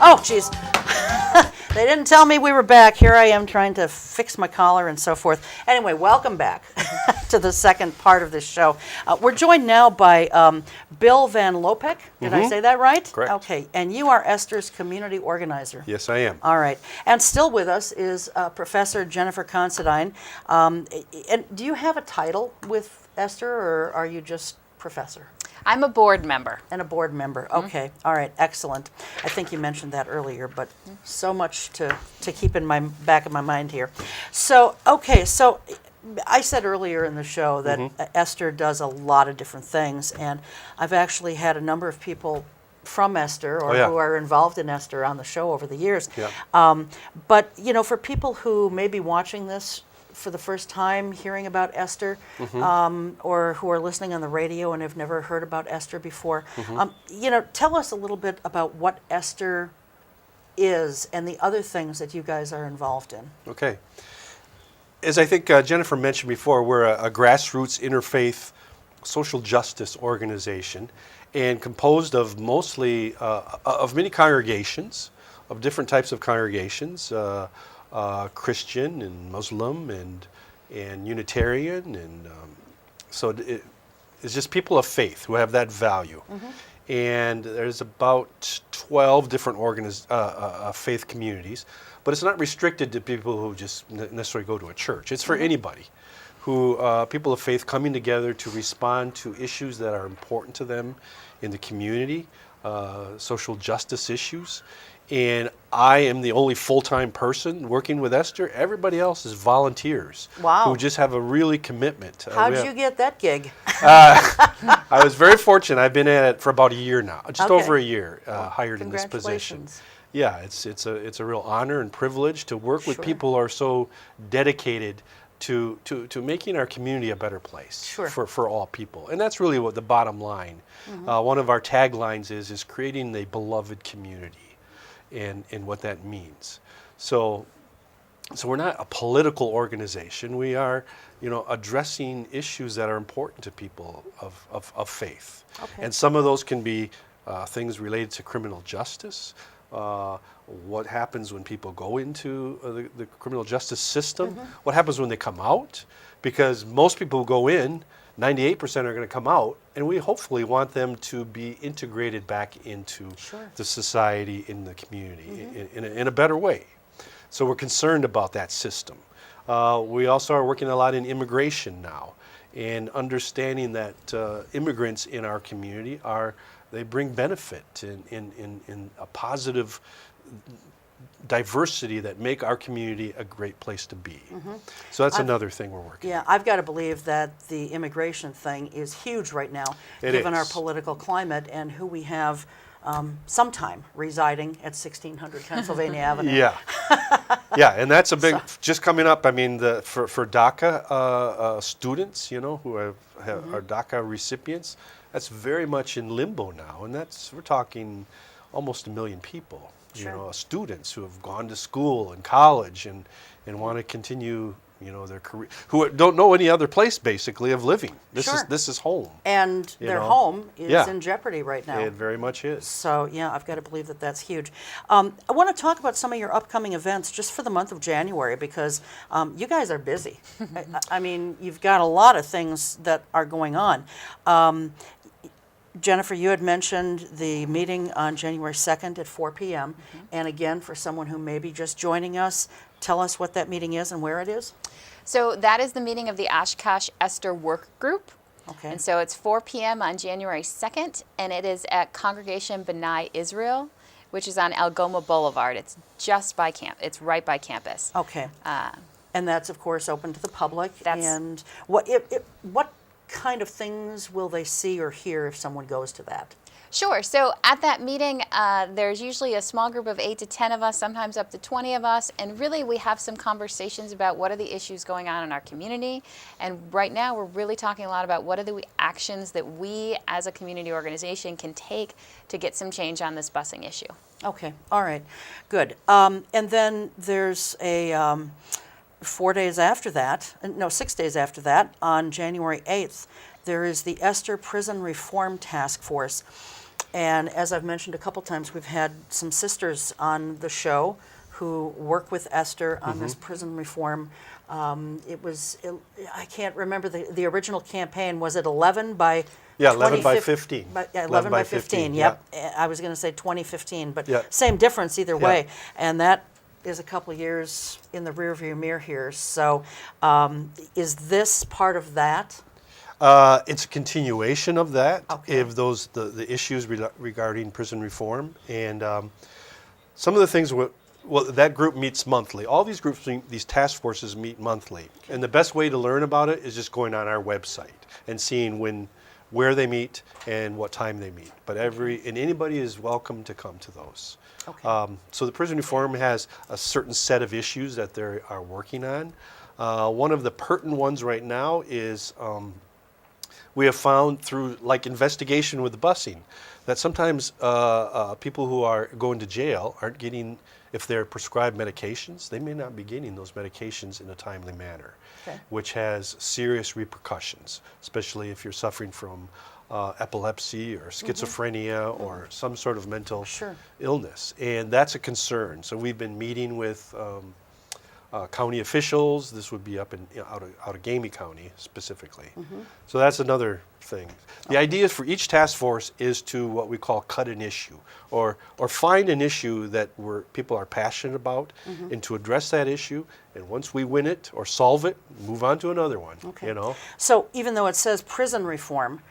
Oh, geez. They didn't tell me we were back. Here I am trying to fix my collar and so forth. Anyway, welcome back to the second part of this show. We're joined now by Bill Van Lopik. Did I say that right? Correct. Okay, and you are Esther's community organizer. Yes, I am. All right. And still with us is Professor Jennifer Considine. And do you have a title with Esther, or are you just professor? I'm a board member. And a board member. Okay. All right. Excellent. I think you mentioned that earlier, but so much to keep in my back of my mind here. So, okay. So I said earlier in the show that Esther does a lot of different things, and I've actually had a number of people from Esther or who are involved in Esther on the show over the years. Yeah. But, you know, for people who may be watching this for the first time, hearing about Esther, or who are listening on the radio and have never heard about Esther before, you know, tell us a little bit about what Esther is and the other things that you guys are involved in. Okay. As I think Jennifer mentioned before, we're a grassroots interfaith social justice organization, and composed of mostly of many congregations, of different types of congregations. Christian and Muslim and Unitarian, and so it's just people of faith who have that value. And there's about 12 different faith communities, but it's not restricted to people who just necessarily go to a church. It's for anybody who, people of faith coming together to respond to issues that are important to them in the community, social justice issues. And I am the only full-time person working with Esther. Everybody else is volunteers who just have a really commitment. How did you get that gig? I was very fortunate. I've been at it for about a year now, just over a year, hired in this position. Yeah, it's a real honor and privilege to work with people who are so dedicated to making our community a better place Sure. for all people. And that's really what the bottom line. One of our taglines is creating a beloved community, and what that means. So we're not a political organization. We are, addressing issues that are important to people of faith. Okay. And some of those can be things related to criminal justice. What happens when people go into the criminal justice system? What happens when they come out? Because most people who go in, 98% are going to come out, and we hopefully want them to be integrated back into the society, in the community, in a better way. So we're concerned about that system. We also are working a lot in immigration now, and understanding that immigrants in our community they bring benefit in a positive diversity that make our community a great place to be. So that's another thing we're working on. Yeah, I've got to believe that the immigration thing is huge right now, given our is. political climate and who we have sometime residing at 1600 Pennsylvania Avenue. Yeah, yeah, and that's a big, just coming up. I mean, for DACA students, who are DACA recipients, that's very much in limbo now, and we're talking almost 1 million people. Students who have gone to school and college and want to continue, their career, who don't know any other place basically of living. This is home. And their home is in jeopardy right now. It very much is. So, yeah, I've got to believe that that's huge. I want to talk about some of your upcoming events just for the month of January, because you guys are busy. I mean, you've got a lot of things that are going on. Jennifer, you had mentioned the meeting on January 2nd at 4 p.m. And again, for someone who may be just joining us, tell us what that meeting is and where it is. So that is the meeting of the Oshkosh ESTHER Work Group. Okay. And so it's 4 p.m. on January 2nd, and it is at Congregation B'nai Israel, which is on Algoma Boulevard. It's just by it's right by campus. Okay. And that's, of course, open to the public. That's- And what kind of things will they see or hear if someone goes to that? Sure. So at that meeting, there's usually a small group of 8 to 10 of us, sometimes up to 20 of us, and really we have some conversations about what are the issues going on in our community. And right now we're really talking a lot about what are the actions that we as a community organization can take to get some change on this busing issue. Okay. All right. Good. And then there's a 6 days after that, on January 8th, there is the ESTHER Prison Reform Task Force. And as I've mentioned a couple times, we've had some sisters on the show who work with ESTHER on this prison reform. I can't remember the original campaign. Was it 11 by 11 by 15. 11 by 15, yep. yeah. I was going to say 2015, but Yeah. same difference either Yeah. way. And that is a couple of years in the rearview mirror here. So is this part of that? It's a continuation of that, Okay. of the issues regarding prison reform, and some of the things. That group meets monthly. All these groups, these task forces, meet monthly, and the best way to learn about it is just going on our website and seeing where they meet and what time they meet. But anybody is welcome to come to those. Okay. So the prison reform has a certain set of issues that they are working on. One of the pertinent ones right now is we have found through investigation with the busing that sometimes people who are going to jail aren't getting, if they're prescribed medications, they may not be getting those medications in a timely manner, Okay. which has serious repercussions, especially if you're suffering from epilepsy or schizophrenia or some sort of mental Sure. illness. And that's a concern. So we've been meeting with county officials. This would be up out of Gamey County specifically. So that's another thing. The idea for each task force is to what we call cut an issue, or find an issue that people are passionate about, and to address that issue. And once we win it or solve it, move on to another one. Okay. So even though it says prison reform,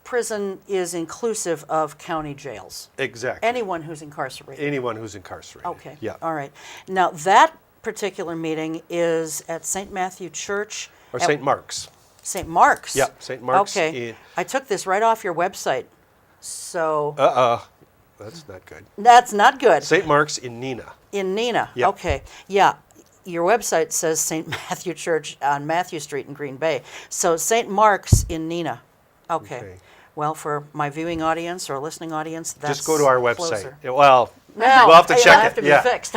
prison is inclusive of county jails. Exactly. Anyone who's incarcerated. Anyone who's incarcerated. Okay. Yeah. All right. Now that particular meeting is at St. Matthew Church. Or at St. Mark's. St. Mark's. Yeah, St. Mark's. Okay. I took this right off your website. So That's not good. that's not good. St. Mark's in Neenah. In Neenah. Yeah. Okay. Yeah. your website says St. Matthew Church on Matthew Street in Green Bay. So St. Mark's in Neenah. Okay. Well, for my viewing audience or listening audience, that's Just go to our website. closer. Yeah, well, No, we'll have to check it'll it. have to be Yeah. fixed.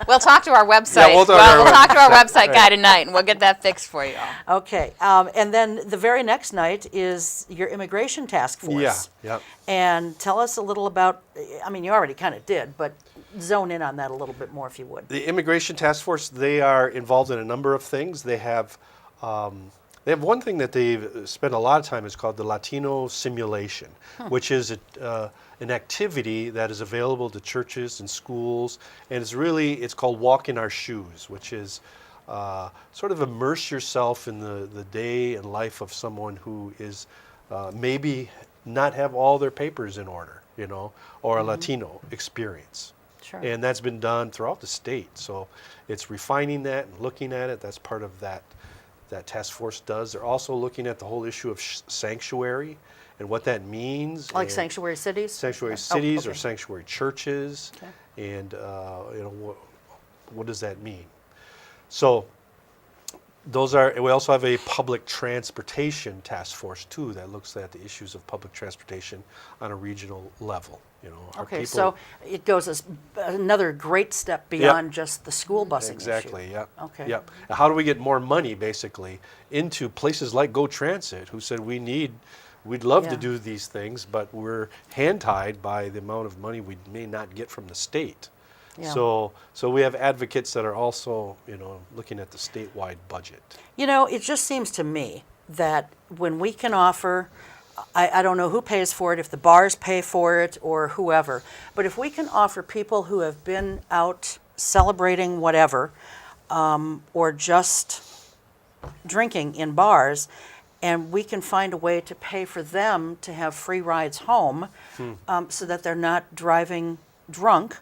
We'll talk to our website. we'll talk to our we'll talk to our website. website guy tonight, and we'll get that fixed for you all. Okay, and then the very next night is your immigration task force. Yeah. And tell us a little about, I mean, you already kind of did, but zone in on that a little bit more if you would. The Immigration Task Force, they are involved in a number of things. They have one thing that they've spent a lot of time is called the Latino Simulation, which is an activity that is available to churches and schools, and it's called Walk in Our Shoes, which is sort of immerse yourself in the day and life of someone who is maybe not have all their papers in order, or a Latino experience. Sure. And that's been done throughout the state. So it's refining that and looking at it. That's part of that task force does. They're also looking at the whole issue of sanctuary and what that means. Like and sanctuary cities? sanctuary Oh, cities or okay. sanctuary churches. Okay. And what does that mean? So we also have a public transportation task force too that looks at the issues of public transportation on a regional level. Our Okay, people- so it goes another great step beyond just the school busing Exactly, issue. yep. Okay. Yep. How do we get more money, basically, into places like Go Transit, who said we'd love to Yeah. do these things, but we're hand-tied by the amount of money we may not get from the state. Yeah. So we have advocates that are also, looking at the statewide budget. It just seems to me that when we can offer, I don't know who pays for it, if the bars pay for it or whoever, but if we can offer people who have been out celebrating whatever, or just drinking in bars, and we can find a way to pay for them to have free rides home, so that they're not driving drunk,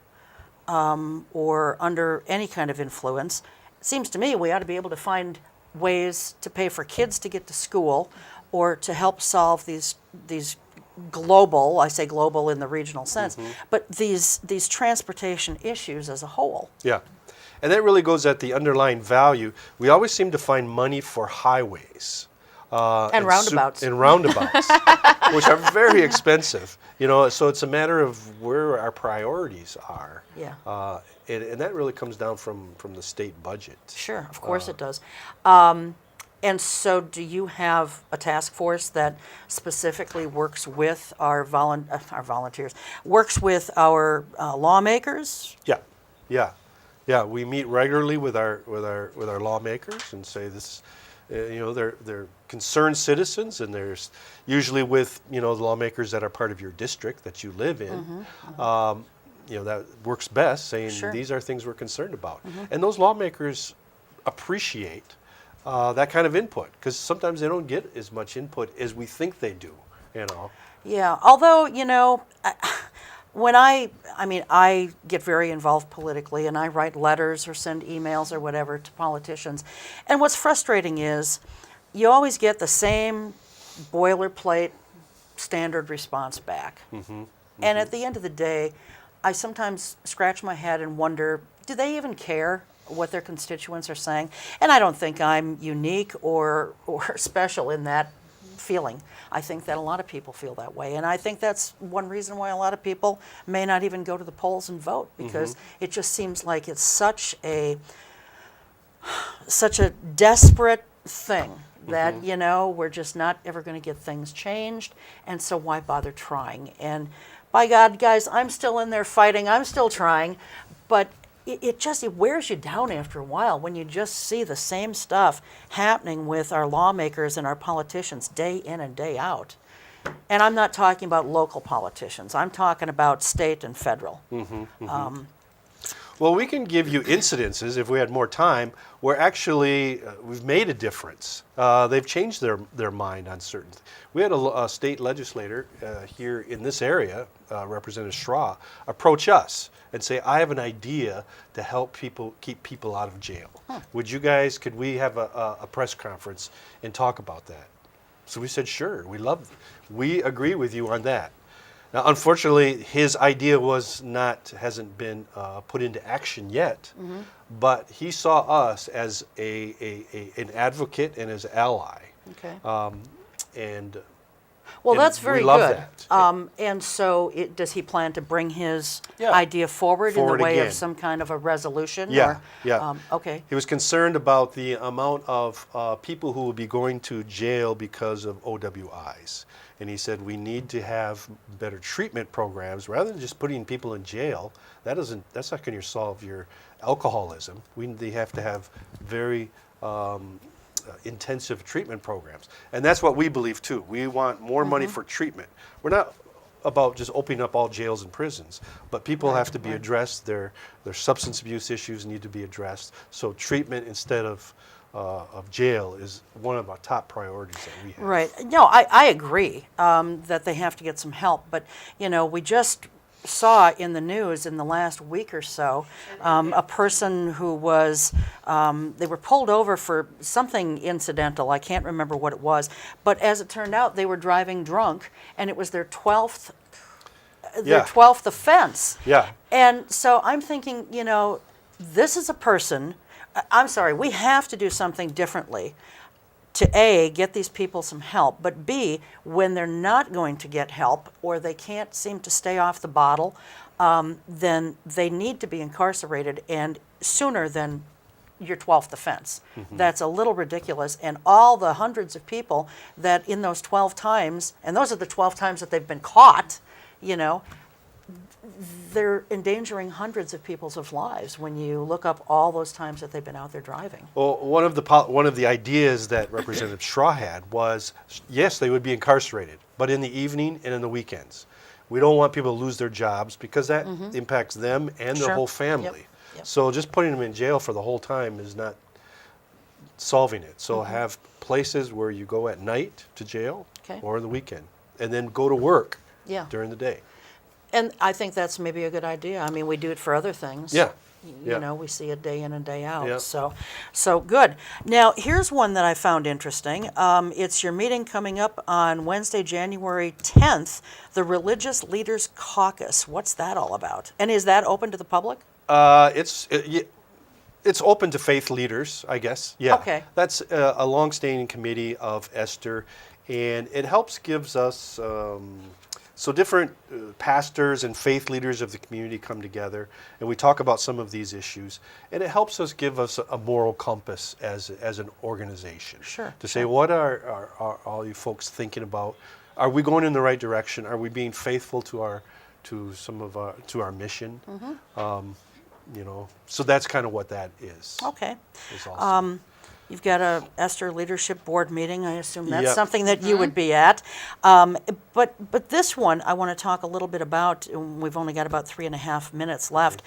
or under any kind of influence. It seems to me we ought to be able to find ways to pay for kids to get to school or to help solve these global, I say global in the regional sense, but these transportation issues as a whole. Yeah. And that really goes at the underlying value. We always seem to find money for highways. And roundabouts. And roundabouts, which are very expensive. So it's a matter of where our priorities are. Yeah. And that really comes down from the state budget. Sure, of course it does. And so do you have a task force that specifically works with our volunteers, works with our lawmakers? Yeah. We meet regularly with our lawmakers and say this. They're concerned citizens, and there's usually with the lawmakers that are part of your district that you live in. That works best, saying Sure. these are things we're concerned about, and those lawmakers appreciate that kind of input because sometimes they don't get as much input as we think they do. Yeah, although, when I get very involved politically and I write letters or send emails or whatever to politicians. And what's frustrating is you always get the same boilerplate standard response back. And at the end of the day, I sometimes scratch my head and wonder, do they even care what their constituents are saying? And I don't think I'm unique or special in that feeling. I think that a lot of people feel that way, and I think that's one reason why a lot of people may not even go to the polls and vote, because it just seems like it's such a desperate thing that we're just not ever going to get things changed, and so why bother trying? And by God, guys, I'm still in there fighting, I'm still trying, but it wears you down after a while when you just see the same stuff happening with our lawmakers and our politicians day in and day out. And I'm not talking about local politicians. I'm talking about state and federal. Well, we can give you incidences, if we had more time, where actually we've made a difference. They've changed their mind on certain things. We had a state legislator here in this area, Representative Straw, approach us and say, I have an idea to help keep people out of jail. Could we have a press conference and talk about that? So we said, sure, we agree with you on that. Now, unfortunately, his idea hasn't been put into action yet, but he saw us as an advocate and as ally. Okay. And Well, and that's we very love good. that. And so, does he plan to bring his Yeah. idea forward in Forward the way again. of some kind of a resolution? Yeah, or, yeah. Okay. He was concerned about the amount of people who will be going to jail because of OWIs. And he said we need to have better treatment programs rather than just putting people in jail. That's not going to solve your alcoholism. They have to have very intensive treatment programs. And that's what we believe too. We want more money for treatment. We're not about just opening up all jails and prisons, but people have to be addressed. Their substance abuse issues need to be addressed. So treatment instead of jail is one of our top priorities that we have. Right. No, I agree that they have to get some help. But, we just saw in the news in the last week or so a person who was, they were pulled over for something incidental. I can't remember what it was. But as it turned out, they were driving drunk, and it was their 12th offense. Yeah. And so I'm thinking, this is a person, I'm sorry, we have to do something differently to A, get these people some help, but B, when they're not going to get help or they can't seem to stay off the bottle, then they need to be incarcerated, and sooner than your 12th offense. That's a little ridiculous. And all the hundreds of people that in those 12 times, and those are the 12 times that they've been caught, they're endangering hundreds of people's lives when you look up all those times that they've been out there driving. Well, one of the ideas that Representative Schra had was, yes, they would be incarcerated, but in the evening and in the weekends. We don't want people to lose their jobs because that impacts them and their Sure. whole family. Yep. Yep. So just putting them in jail for the whole time is not solving it. So have places where you go at night to jail Okay. or the weekend, and then go to work Yeah. during the day. And I think that's maybe a good idea. I mean, we do it for other things. Yeah. We see it day in and day out. Yeah. So good. Now, here's one that I found interesting. It's your meeting coming up on Wednesday, January 10th, the Religious Leaders Caucus. What's that all about? And is that open to the public? It's open to faith leaders, I guess. Yeah. Okay. That's a long-standing committee of ESTHER, and it gives us so different pastors and faith leaders of the community come together, and we talk about some of these issues, and it helps us give us a moral compass as an organization. Sure, To say, what are all you folks thinking about? Are we going in the right direction? Are we being faithful to our mission? So that's kind of what that is. Okay. Is also. You've got a ESTHER Leadership Board meeting. I assume that's Yep. something that you would be at. But this one I want to talk a little bit about. We've only got about 3.5 minutes left.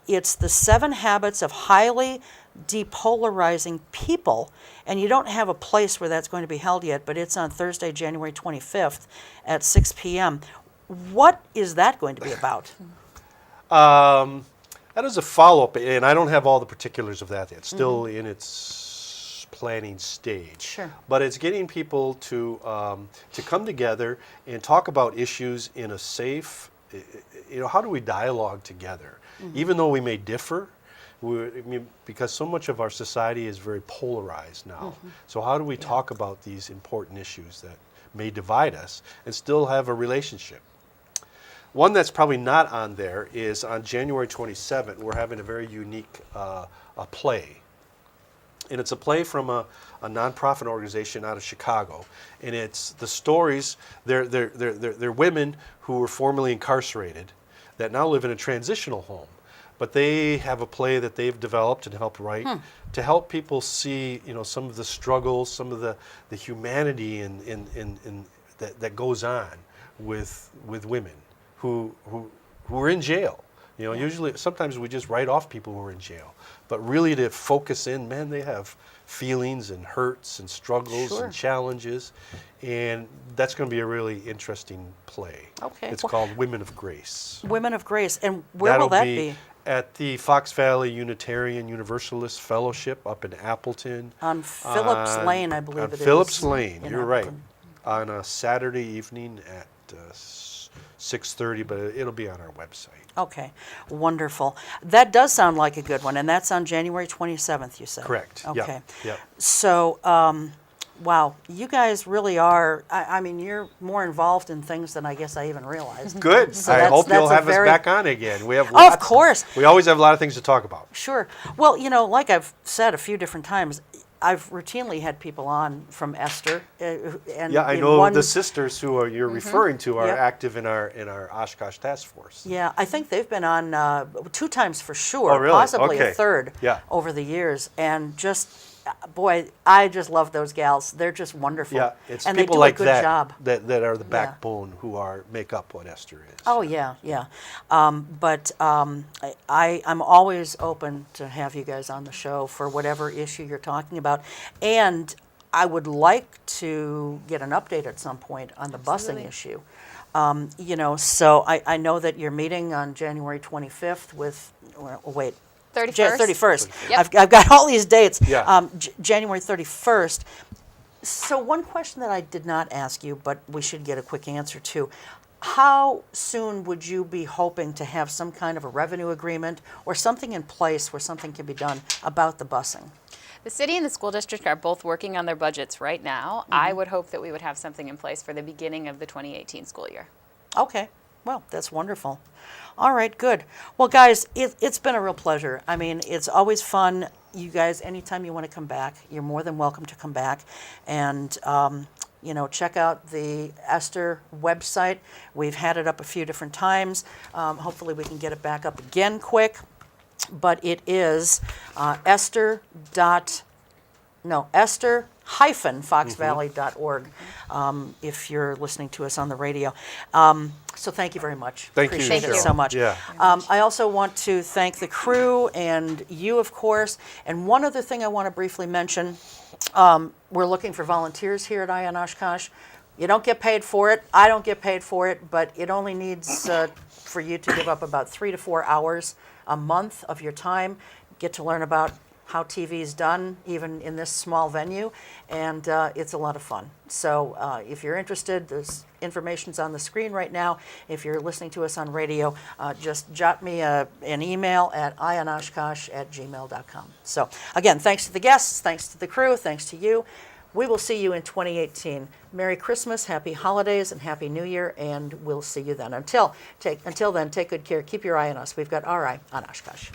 It's the 7 Habits of Highly Depolarizing People. And you don't have a place where that's going to be held yet, but it's on Thursday, January 25th at 6 p.m. What is that going to be about? That is a follow-up, and I don't have all the particulars of that yet. It's still in its planning stage. Sure. But it's getting people to come together and talk about issues in a safe, how do we dialogue together? Even though we may differ, because so much of our society is very polarized now. So how do we talk about these important issues that may divide us and still have a relationship? One that's probably not on there is on January 27th, we're having a very unique a play. And it's a play from a nonprofit organization out of Chicago. And it's the stories, they're women who were formerly incarcerated that now live in a transitional home. But they have a play that they've developed and helped write to help people see, some of the struggles, some of the humanity that goes on with women who are in jail. Usually, sometimes we just write off people who are in jail. But really to focus in, man, they have feelings and hurts and struggles Sure. and challenges. And that's going to be a really interesting play. Okay. It's Well- called Women of Grace. Women of Grace. And where That'll will that be? At the Fox Valley Unitarian Universalist Fellowship up in Appleton. On Phillips Lane, I believe on it is. Phillips Lane, in you're right. Appleton. On a Saturday evening at 6:30, but it'll be on our website. Okay, wonderful. That does sound like a good one, and that's on January 27th, you said? Correct. Yep. Okay. Yep. So, wow, you guys really are, I mean, you're more involved in things than I guess I even realized. Good. So I that's- hope you'll that's a have very- us back on again. We have Oh, of lots- course. We always have a lot of things to talk about. Sure. Well, you know, like I've said a few different times, I've routinely had people on from ESTHER. And Yeah, I in know one- the sisters who you're referring to are Yep. active in our Oshkosh task force. Yeah, I think they've been on 2 times for sure, Oh, really? possibly a Okay. third Yeah. over the years. And just, boy, I just love those gals. They're just wonderful. Yeah, it's and people they do like a good that, job. that are the Yeah. backbone who make up what ESTHER is. Oh yeah, yeah. I'm always open to have you guys on the show for whatever issue you're talking about, and I would like to get an update at some point on the busing issue. You know, so I know that you're meeting on January 25th with, well, wait. 31st. 31st. Yep. I've got all these dates. Yeah. January 31st. So one question that I did not ask you, but we should get a quick answer to. How soon would you be hoping to have some kind of a revenue agreement or something in place where something can be done about the busing? The city and the school district are both working on their budgets right now. I would hope that we would have something in place for the beginning of the 2018 school year. Okay. Well, that's wonderful. All right, good. Well, guys, it's been a real pleasure. I mean, it's always fun. You guys, anytime you want to come back, you're more than welcome to come back. And, you know, check out the ESTHER website. We've had it up a few different times. Hopefully we can get it back up again quick. But it is ESTHER-foxvalley.org if you're listening to us on the radio. So thank you very much. Thank you, Appreciate it Cheryl. so much. Yeah. I also want to thank the crew and you, of course. And one other thing I want to briefly mention, we're looking for volunteers here at Ion Oshkosh. You don't get paid for it. I don't get paid for it, but it only needs for you to give up about 3 to 4 hours a month of your time, get to learn about how TV is done, even in this small venue, and it's a lot of fun. So if you're interested, there's information's on the screen right now. If you're listening to us on radio, just jot me an email at ionoshkosh@gmail.com. So again, thanks to the guests, thanks to the crew, thanks to you. We will see you in 2018. Merry Christmas, Happy Holidays, and Happy New Year, and we'll see you then. Until then, take good care. Keep your eye on us. We've got our eye on Oshkosh.